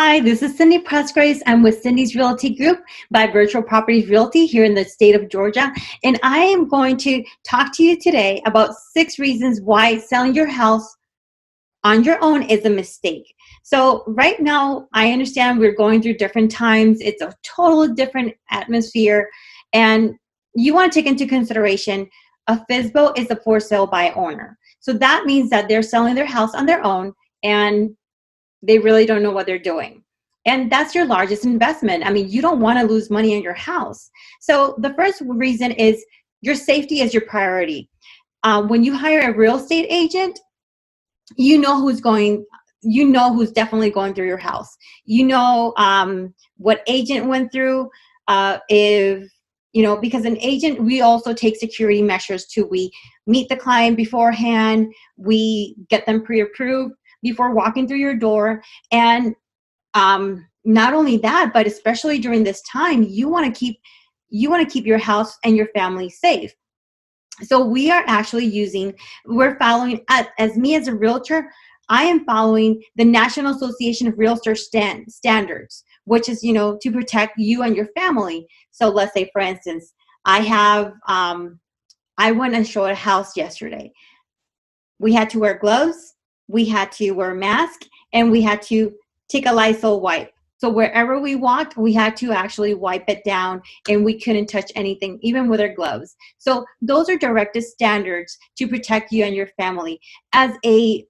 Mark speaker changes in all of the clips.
Speaker 1: Hi, this is Cindy Presgraves. I'm with Cindy's Realty Group by Virtual Properties Realty here in the state of Georgia. And I am going to talk to you today about 6 reasons why selling your house on your own is a mistake. So right now, I understand we're going through different times. It's a totally different atmosphere. And you want to take into consideration a FSBO is a for sale by owner. So that means that they're selling their house on their own and they really don't know what they're doing. And that's your largest investment. I mean, you don't want to lose money on your house. So the first reason is your safety is your priority. When you hire a real estate agent, you know who's definitely going through your house. You know what agent went through. Because an agent, we also take security measures too. We meet the client beforehand. We get them pre-approved before walking through your door. And not only that, but especially during this time, you want to keep your house and your family safe. So we are actually we're following, as me as a realtor, I am following the National Association of Realtors standards, which is, to protect you and your family. So let's say, for instance, I went and showed a house yesterday. We had to wear gloves, we had to wear a mask, and we had to take a Lysol wipe. So wherever we walked, we had to actually wipe it down, and we couldn't touch anything, even with our gloves. So those are directed standards to protect you and your family. As a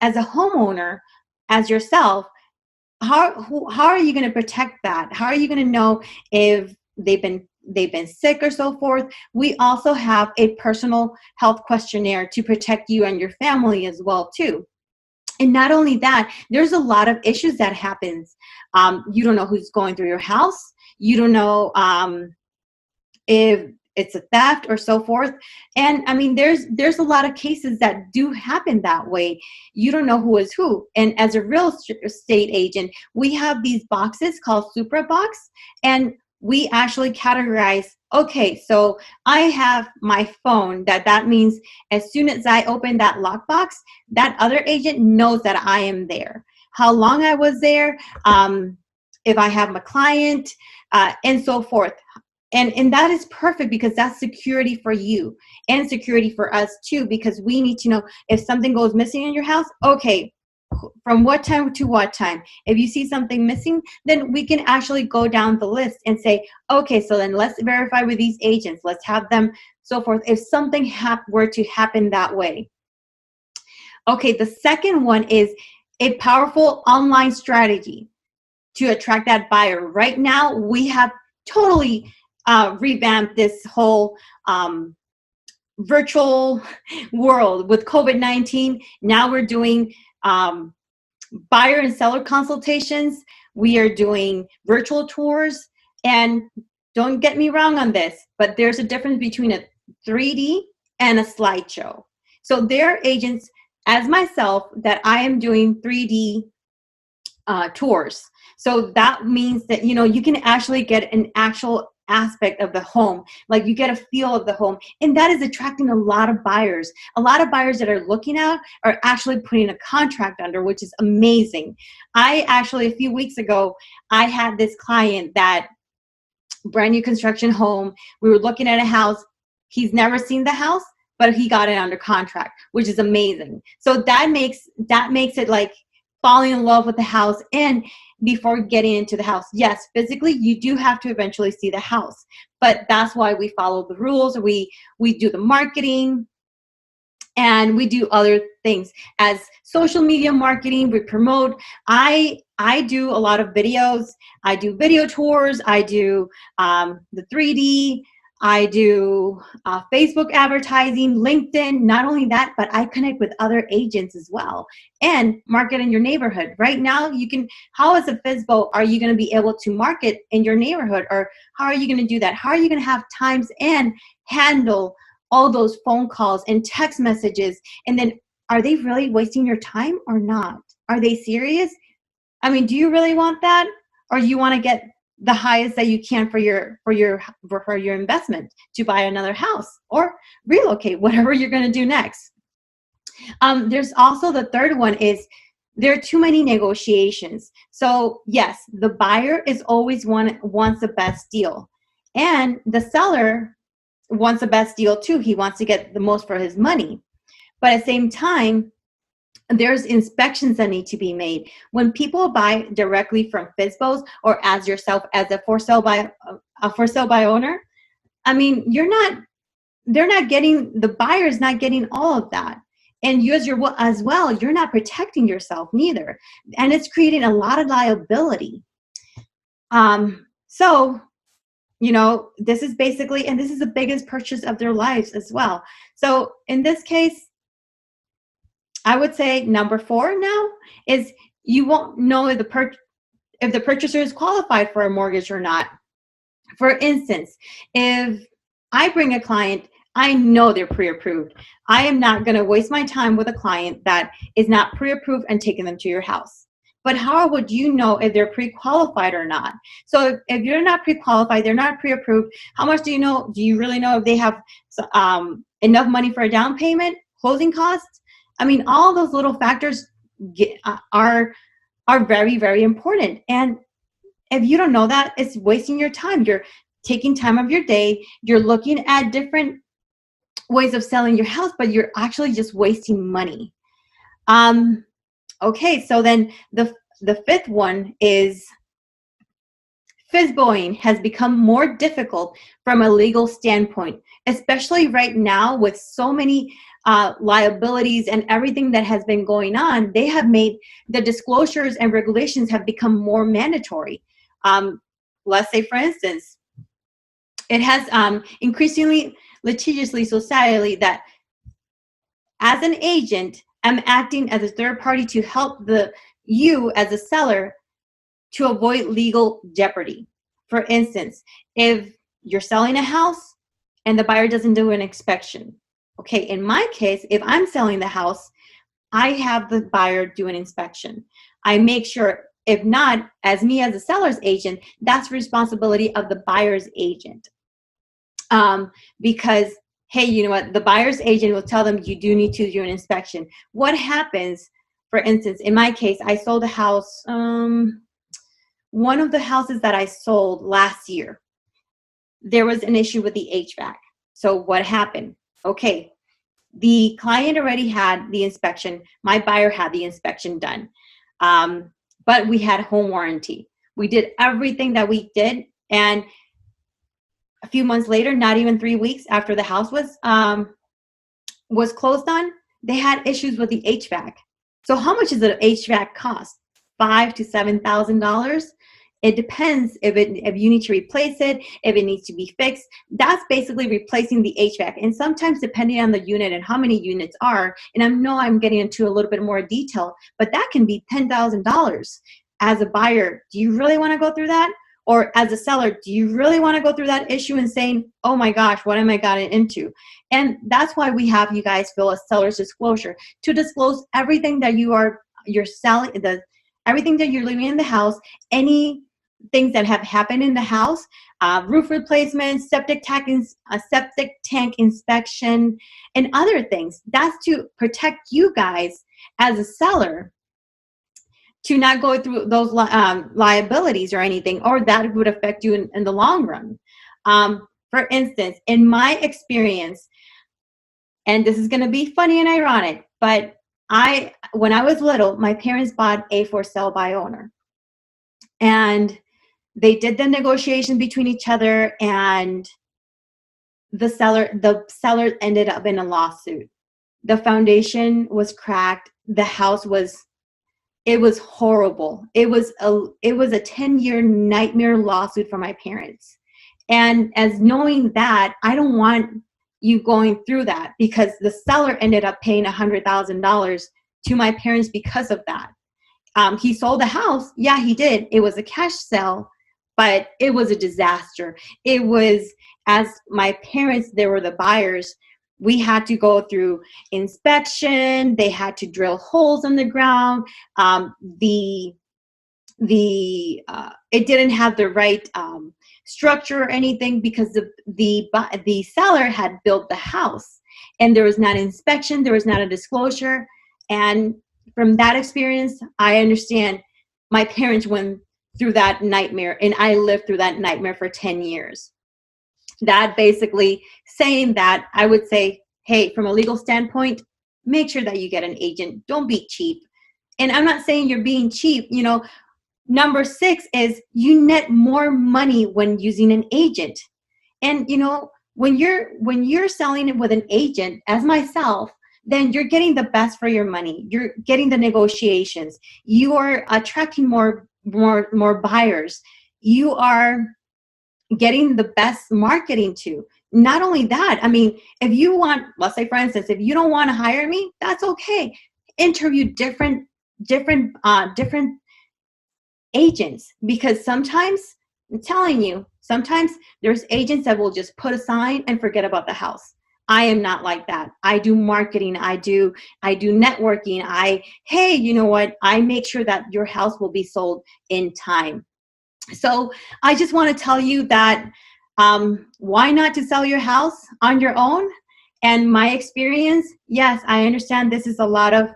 Speaker 1: homeowner, as yourself, how are you going to protect that? How are you going to know if they've been sick or so forth? We also have a personal health questionnaire to protect you and your family as well too. And not only that, there's a lot of issues that happens. You don't know who's going through your house. You don't know if it's a theft or so forth. And I mean, there's a lot of cases that do happen that way. You don't know who is who. And as a real estate agent, we have these boxes called Supra Box, and we actually categorize, okay, so I have my phone. That means as soon as I open that lockbox, that other agent knows that I am there, how long I was there, if I have my client, and so forth. And that is perfect because that's security for you and security for us too, because we need to know if something goes missing in your house, okay, from what time to what time. If you see something missing, then we can actually go down the list and say, okay, so then let's verify with these agents. Let's have them, so forth, if something were to happen that way. Okay, the second one is a powerful online strategy to attract that buyer. Right now, we have totally revamped this whole virtual world with COVID-19. Now we're doing buyer and seller consultations. We are doing virtual tours. And don't get me wrong on this, but there's a difference between a 3D and a slideshow. So there are agents, as myself, that I am doing 3D tours. So that means that, you can actually get an actual aspect of the home, like you get a feel of the home, and that is attracting a lot of buyers. A lot of buyers that are looking out are actually putting a contract under, which is amazing. I actually, a few weeks ago, I had this client that brand new construction home. We were looking at a house. He's never seen the house, but he got it under contract, which is amazing. So that makes it like falling in love with the house. And before getting into the house, yes, physically you do have to eventually see the house, but that's why we follow the rules. We do the marketing, and we do other things as social media marketing. We promote. I do a lot of videos. I do video tours. I do the 3D. I do Facebook advertising, LinkedIn. Not only that, but I connect with other agents as well and market in your neighborhood. Right now, how as a FSBO are you going to be able to market in your neighborhood, or how are you going to do that? How are you going to have times and handle all those phone calls and text messages? And then are they really wasting your time or not? Are they serious? I mean, do you really want that? Or you want to get the highest that you can for your investment to buy another house or relocate, whatever you're going to do next? There's also the third one is there are too many negotiations. So yes, the buyer is always wants the best deal, and the seller wants the best deal too. He wants to get the most for his money. But at the same time, there's inspections that need to be made. When people buy directly from FSBOs or as yourself as a for sale by owner, I mean, the buyer's not getting all of that. And you as well, you're not protecting yourself neither. And it's creating a lot of liability. So, this is basically, and this is the biggest purchase of their lives as well. So in this case, I would say number 4 now is you won't know if the purchaser is qualified for a mortgage or not. For instance, if I bring a client, I know they're pre-approved. I am not going to waste my time with a client that is not pre-approved and taking them to your house. But how would you know if they're pre-qualified or not? So if you're not pre-qualified, they're not pre-approved, how much do you know? Do you really know if they have enough money for a down payment, closing costs? I mean, all those little factors are very, very important. And if you don't know that, it's wasting your time. You're taking time of your day. You're looking at different ways of selling your house, but you're actually just wasting money. Okay, so then the 5th one is FSBOing has become more difficult from a legal standpoint, especially right now with so many liabilities and everything that has been going on. They have made the disclosures and regulations have become more mandatory. Let's say, for instance, it has increasingly litigiously societally that as an agent, I'm acting as a third party to help you as a seller to avoid legal jeopardy. For instance, if you're selling a house and the buyer doesn't do an inspection, okay, in my case, if I'm selling the house, I have the buyer do an inspection. I make sure, if not, as me as a seller's agent, that's responsibility of the buyer's agent. Because, hey, you know what, the buyer's agent will tell them you do need to do an inspection. What happens, for instance, in my case, I sold a house, one of the houses that I sold last year, there was an issue with the HVAC. So what happened? Okay, the client already had the inspection. My buyer had the inspection done. But we had home warranty. We did everything that we did. And a few months later, not even 3 weeks after the house was closed on, they had issues with the HVAC. So how much does the HVAC cost? $5,000 to $7,000. It depends if you need to replace it, if it needs to be fixed. That's basically replacing the HVAC. And sometimes depending on the unit and how many units are, and I know I'm getting into a little bit more detail, but that can be $10,000. As a buyer, do you really want to go through that? Or as a seller, do you really want to go through that issue and saying, oh my gosh, what am I getting into? And that's why we have you guys fill a seller's disclosure to disclose everything that you're selling, everything that you're leaving in the house, any things that have happened in the house, roof replacement, septic tank inspection, and other things. That's to protect you guys as a seller to not go through those liabilities or anything, or that would affect you in the long run. For instance, in my experience, and this is going to be funny and ironic, but when I was little, my parents bought a for sale by owner. And they did the negotiation between each other, and the seller ended up in a lawsuit. The foundation was cracked. The house it was horrible. It was a 10-year nightmare lawsuit for my parents. And as knowing that, I don't want you going through that, because the seller ended up paying $100,000 to my parents because of that. He sold the house. Yeah, he did. It was a cash sale, but it was a disaster. It was, as my parents, they were the buyers, we had to go through inspection. They had to drill holes in the ground. It didn't have the right structure or anything, because the seller had built the house, and there was not an inspection, there was not a disclosure, and from that experience, I understand my parents went through that nightmare, and I lived through that nightmare for 10 years. That basically saying that, I would say, hey, from a legal standpoint, make sure that you get an agent. Don't be cheap. And I'm not saying you're being cheap. Number 6 is you net more money when using an agent. And when you're selling it with an agent, as myself, then you're getting the best for your money. You're getting the negotiations. You are attracting more buyers. You are getting the best marketing too. Not only that, I mean, if you want, let's say for instance, if you don't want to hire me, that's okay. Interview different agents, because sometimes, I'm telling you, sometimes there's agents that will just put a sign and forget about the house. I am not like that. I do marketing. I do networking. Hey, you know what? I make sure that your house will be sold in time. So I just want to tell you that why not to sell your house on your own? And my experience, yes, I understand this is a lot of,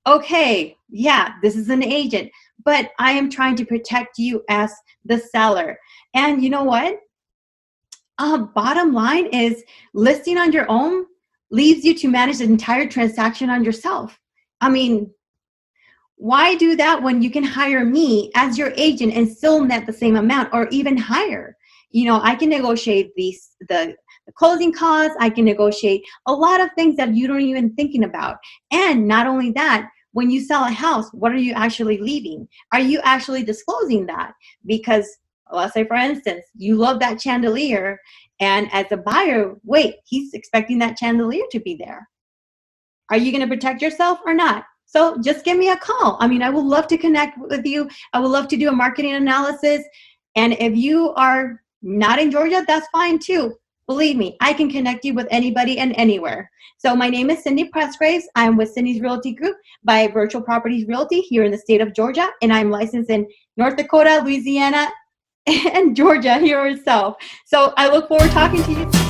Speaker 1: okay, yeah, this is an agent, but I am trying to protect you as the seller. And you know what? Bottom line is, listing on your own leaves you to manage the entire transaction on yourself. I mean, why do that when you can hire me as your agent and still net the same amount or even higher? I can negotiate the closing costs. I can negotiate a lot of things that you don't even thinking about. And not only that, when you sell a house, what are you actually leaving? Are you actually disclosing that? Because let's say, for instance, you love that chandelier, and as a buyer, wait, he's expecting that chandelier to be there. Are you going to protect yourself or not? So just give me a call. I mean, I would love to connect with you. I would love to do a marketing analysis. And if you are not in Georgia, that's fine too. Believe me, I can connect you with anybody and anywhere. So my name is Cindy Presgraves. I'm with Cindy's Realty Group by Virtual Properties Realty here in the state of Georgia. And I'm licensed in North Dakota, Louisiana, and Georgia here itself. So I look forward to talking to you.